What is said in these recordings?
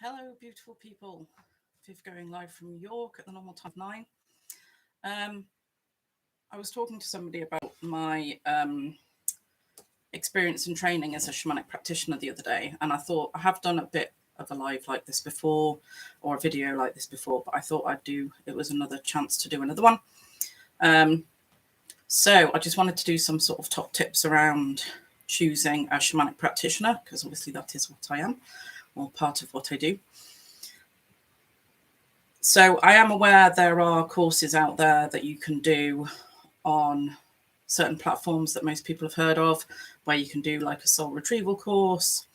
Hello, beautiful people. Viv going live from New York at the normal time of 9. I was talking to somebody about my experience and training as a shamanic practitioner the other day, and I thought I have done a bit of a live like this before or a video like this before, but I thought it was another chance to do another one. So I just wanted to do some sort of top tips around choosing a shamanic practitioner, because obviously that is what I am, or part of what I do. So I am aware there are courses out there that you can do on certain platforms that most people have heard of, where you can do like a soul retrieval course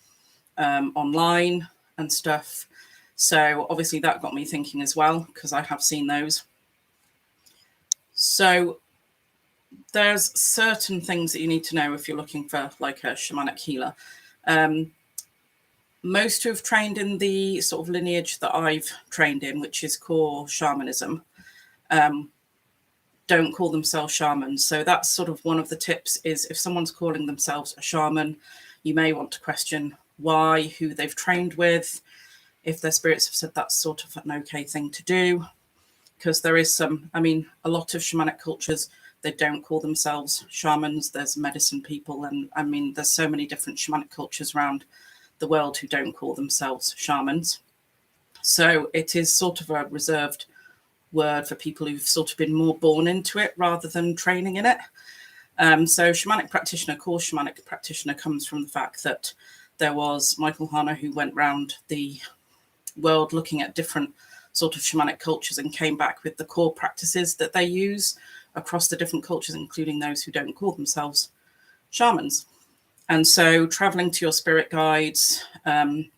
online and stuff. So obviously that got me thinking as well, because I have seen those. So there's certain things that you need to know if you're looking for like a shamanic healer. Most who have trained in the sort of lineage that I've trained in, which is core shamanism, don't call themselves shamans. So that's sort of one of the tips, is if someone's calling themselves a shaman, you may want to question why, who they've trained with, if their spirits have said that's sort of an okay thing to do. Because there is a lot of shamanic cultures, they don't call themselves shamans. There's medicine people, and there's so many different shamanic cultures around the world who don't call themselves shamans. So it is sort of a reserved word for people who've sort of been more born into it rather than training in it. So shamanic practitioner, core shamanic practitioner, comes from the fact that there was Michael Harner who went around the world looking at different sort of shamanic cultures and came back with the core practices that they use across the different cultures, including those who don't call themselves shamans. And so traveling to your spirit guides, trying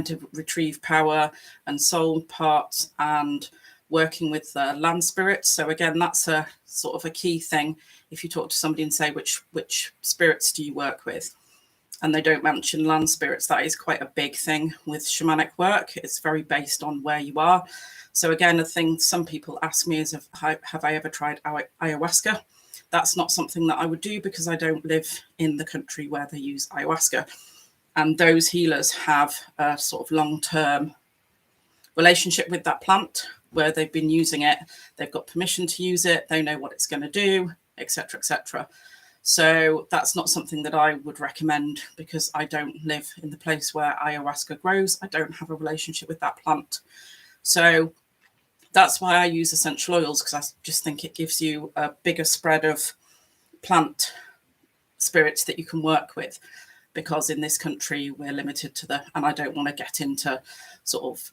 to retrieve power and soul parts, and working with land spirits. So again, that's a sort of a key thing. If you talk to somebody and say, which spirits do you work with? And they don't mention land spirits, that is quite a big thing with shamanic work. It's very based on where you are. So again, the thing some people ask me is, have I ever tried ayahuasca? That's not something that I would do, because I don't live in the country where they use ayahuasca. And those healers have a sort of long-term relationship with that plant where they've been using it. They've got permission to use it. They know what it's going to do, etc., etc. So that's not something that I would recommend, because I don't live in the place where ayahuasca grows. I don't have a relationship with that plant. So that's why I use essential oils, because I just think it gives you a bigger spread of plant spirits that you can work with, because in this country we're limited to and I don't want to get into sort of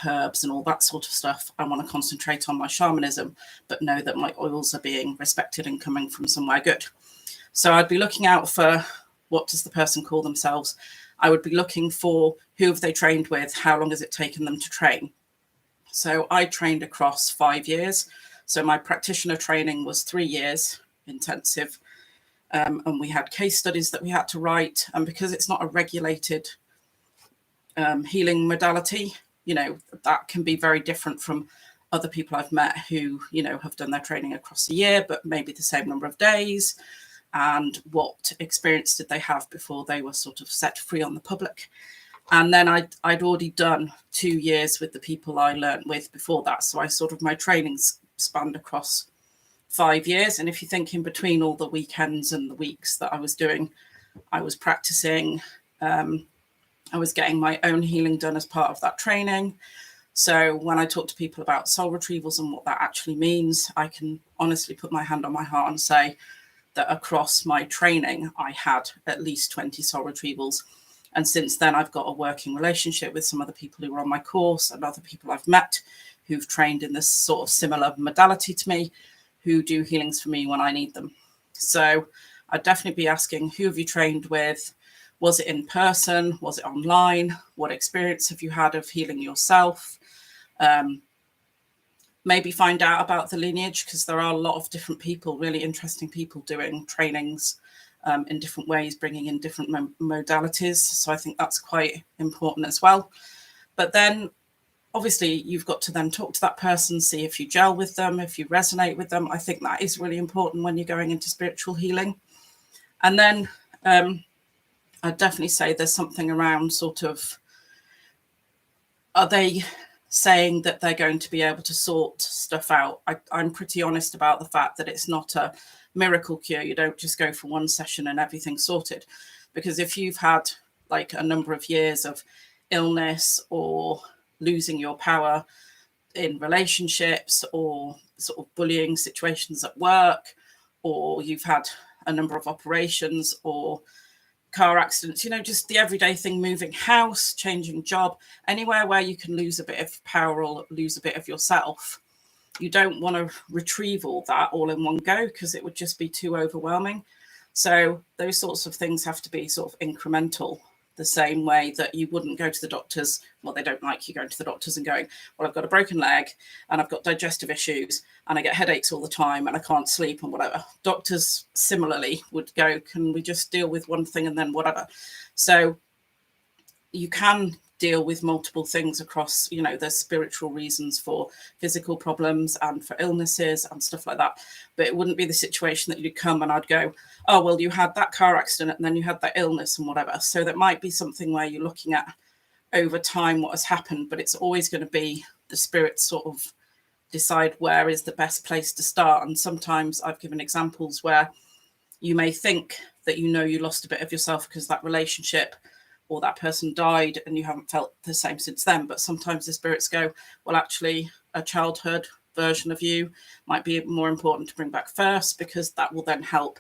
herbs and all that sort of stuff. I want to concentrate on my shamanism, but know that my oils are being respected and coming from somewhere good. So I'd be looking out for, what does the person call themselves? I would be looking for, who have they trained with? How long has it taken them to train? So I trained across 5 years. So my practitioner training was 3 years intensive. And we had case studies that we had to write. And because it's not a regulated healing modality, that can be very different from other people I've met who, have done their training across a year, but maybe the same number of days. And what experience did they have before they were sort of set free on the public? And then I'd already done 2 years with the people I learned with before that. So my trainings spanned across 5 years. And if you think in between all the weekends and the weeks that I was doing, I was practicing, I was getting my own healing done as part of that training. So when I talk to people about soul retrievals and what that actually means, I can honestly put my hand on my heart and say that across my training, I had at least 20 soul retrievals. And since then, I've got a working relationship with some other people who are on my course and other people I've met who've trained in this sort of similar modality to me, who do healings for me when I need them. So I'd definitely be asking, who have you trained with? Was it in person? Was it online? What experience have you had of healing yourself? Maybe find out about the lineage, because there are a lot of different people, really interesting people doing trainings in different ways, bringing in different modalities. So I think that's quite important as well. But then obviously you've got to then talk to that person, see if you gel with them, if you resonate with them. I think that is really important when you're going into spiritual healing. And then I'd definitely say there's something around sort of are they saying that they're going to be able to sort stuff out? I'm pretty honest about the fact that it's not a miracle cure. You don't just go for one session and everything's sorted. Because if you've had like a number of years of illness or losing your power in relationships or sort of bullying situations at work, or you've had a number of operations or car accidents, you know, just the everyday thing, moving house, changing job, anywhere where you can lose a bit of power or lose a bit of yourself. You don't want to retrieve all that all in one go because it would just be too overwhelming. So those sorts of things have to be sort of incremental, the same way that you wouldn't go to the doctors. Well, they don't like you going to the doctors and going, well, I've got a broken leg and I've got digestive issues and I get headaches all the time and I can't sleep and whatever. Doctors similarly would go, can we just deal with one thing and then whatever? So you can deal with multiple things across, you know, there's spiritual reasons for physical problems and for illnesses and stuff like that. But it wouldn't be the situation that you'd come and I'd go, oh, well, you had that car accident and then you had that illness and whatever. So that might be something where you're looking at over time what has happened, but it's always going to be the spirits sort of decide where is the best place to start. And sometimes I've given examples where you may think that, you know, you lost a bit of yourself because that relationship or that person died and you haven't felt the same since then. But sometimes the spirits go, well, actually, a childhood version of you might be more important to bring back first, because that will then help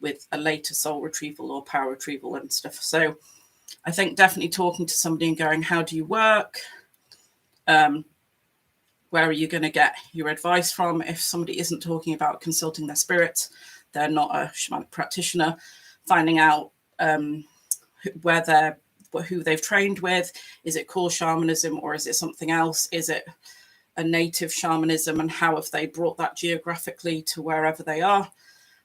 with a later soul retrieval or power retrieval and stuff. So I think definitely talking to somebody and going, how do you work? Where are you going to get your advice from? If somebody isn't talking about consulting their spirits, they're not a shamanic practitioner, finding out who they've trained with. Is it core shamanism or is it something else? Is it a native shamanism, and how have they brought that geographically to wherever they are?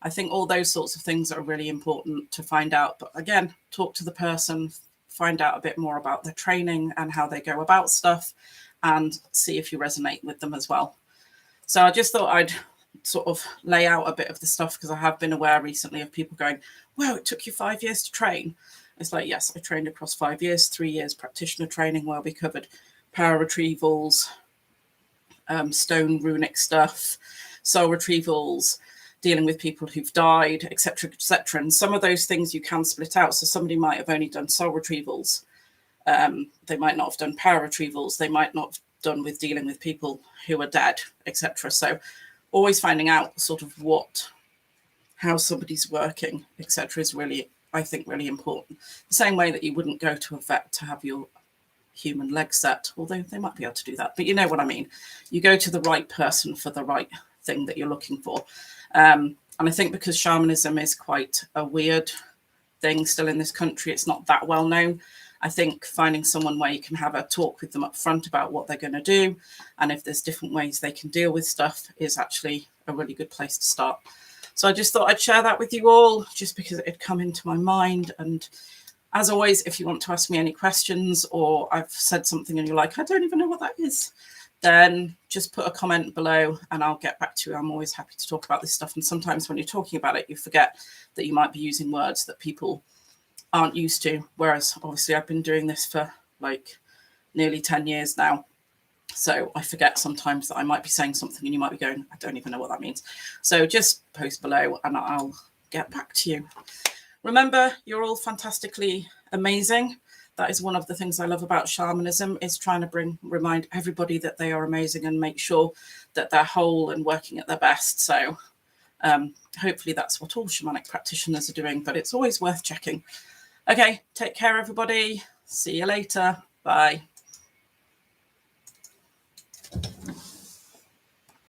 I think all those sorts of things are really important to find out. But again, talk to the person, find out a bit more about their training and how they go about stuff, and see if you resonate with them as well. So I just thought I'd sort of lay out a bit of the stuff, because I have been aware recently of people going, wow, it took you 5 years to train. It's like, yes, I trained across 5 years, 3 years practitioner training, where we covered power retrievals, stone runic stuff, soul retrievals, dealing with people who've died, etc., etc. And some of those things you can split out. So somebody might have only done soul retrievals. They might not have done power retrievals. They might not have done with dealing with people who are dead, etc. So always finding out sort of how somebody's working, etc., is really, I think, really important. The same way that you wouldn't go to a vet to have your human leg set, although they might be able to do that. But you know what I mean. You go to the right person for the right thing that you're looking for. And I think because shamanism is quite a weird thing still in this country, it's not that well known. I think finding someone where you can have a talk with them up front about what they're going to do, and if there's different ways they can deal with stuff, is actually a really good place to start. So I just thought I'd share that with you all, just because it had come into my mind. And as always, if you want to ask me any questions, or I've said something and you're like, I don't even know what that is, then just put a comment below and I'll get back to you. I'm always happy to talk about this stuff. And sometimes when you're talking about it, you forget that you might be using words that people aren't used to. Whereas obviously I've been doing this for like nearly 10 years now. So I forget sometimes that I might be saying something and you might be going, I don't even know what that means. So just post below and I'll get back to you. Remember, you're all fantastically amazing. That is one of the things I love about shamanism, is trying to remind everybody that they are amazing and make sure that they're whole and working at their best. So hopefully that's what all shamanic practitioners are doing, but it's always worth checking. Okay, take care, everybody. See you later. Bye.